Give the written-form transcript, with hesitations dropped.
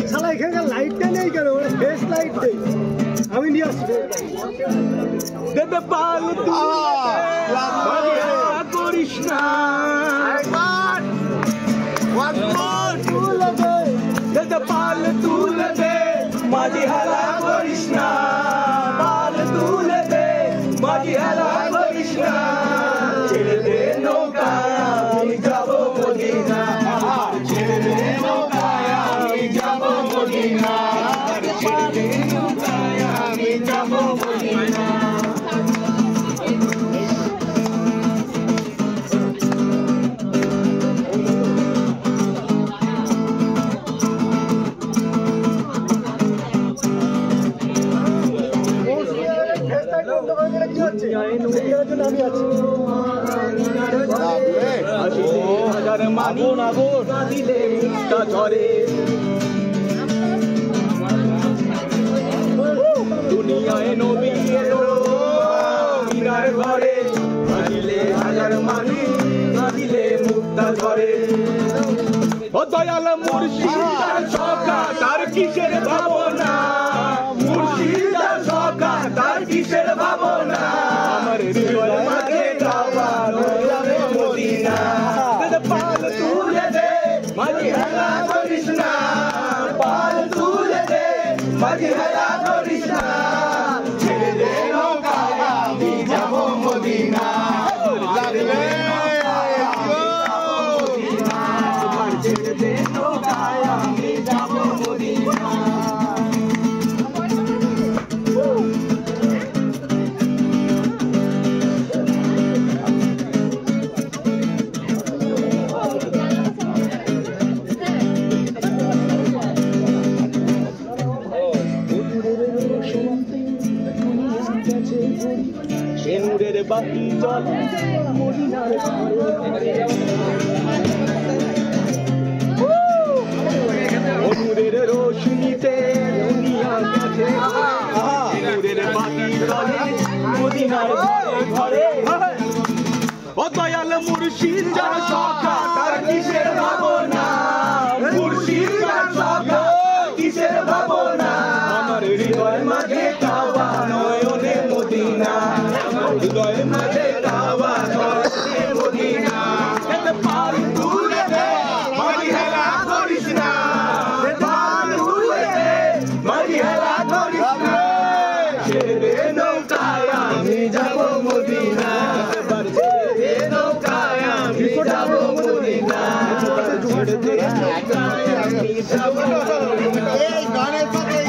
শালা এখানকার লাইটটা নেই কেন বেস্ট লাইট নেই আমি নিয়ে আসছি দাদা পাল করিস না দাদা পাল তুলে দে মাঝি হেলা করিস না পাল তুলে দে মাঝি হেলা করিস না ছেড়ে দে নৌকা আমি যাব মদিনা ছেড়ে দে নৌকা আমি যাব মদিনা ছেড়ে দে নৌকা আমি যাব মদিনা দুনিয়ায় নবী এলো মিনার ঘরে দিলে হাজার মানি দিলে মুক্তা ঝরে ও দয়াল মুর্শিদ তার সখা তার কিসের ভাবনা মুর্শিদ তার সখা তার কিসের ভাবনা আমার হৃদয় মাঝে কাবা যাবে মদিনা পাল তুলে দে মাঝি হেলা করিস না পাল তুলে দে মাঝি হেলা করিস না ছেড়ে দে নৌকা আমি যাব মদিনা ছেড়ে দে নৌকা আমি যাব মদিনা নূরের বাতি জ্বলে মদিনার নূরের রোশনীতে দুনিয়া গেছে নূরের বাতি জ্বলে মদিনার ঘরে ও দয়াল মুর্শিদ যার সখা তার কিসের ভাবনা মুর্শিদ যার সখা কিসের ভাবনা আমার হৃদয় মাঝে কাবা নয়নে মদিনা হৃদয় মাঝে কাবা নয়নে মদিনা পাল তুলে দে মাঝি হেলা করিস না পাল তুলে দে মাঝি হেলা করিস না ছেড়ে দে নৌকায় আমি যাব মদিনা ছেড়ে দে নৌকায় আমি যাব মদিনা ছেড়ে দে নৌকায় আমি যাব মদিনা এই গানের সাথে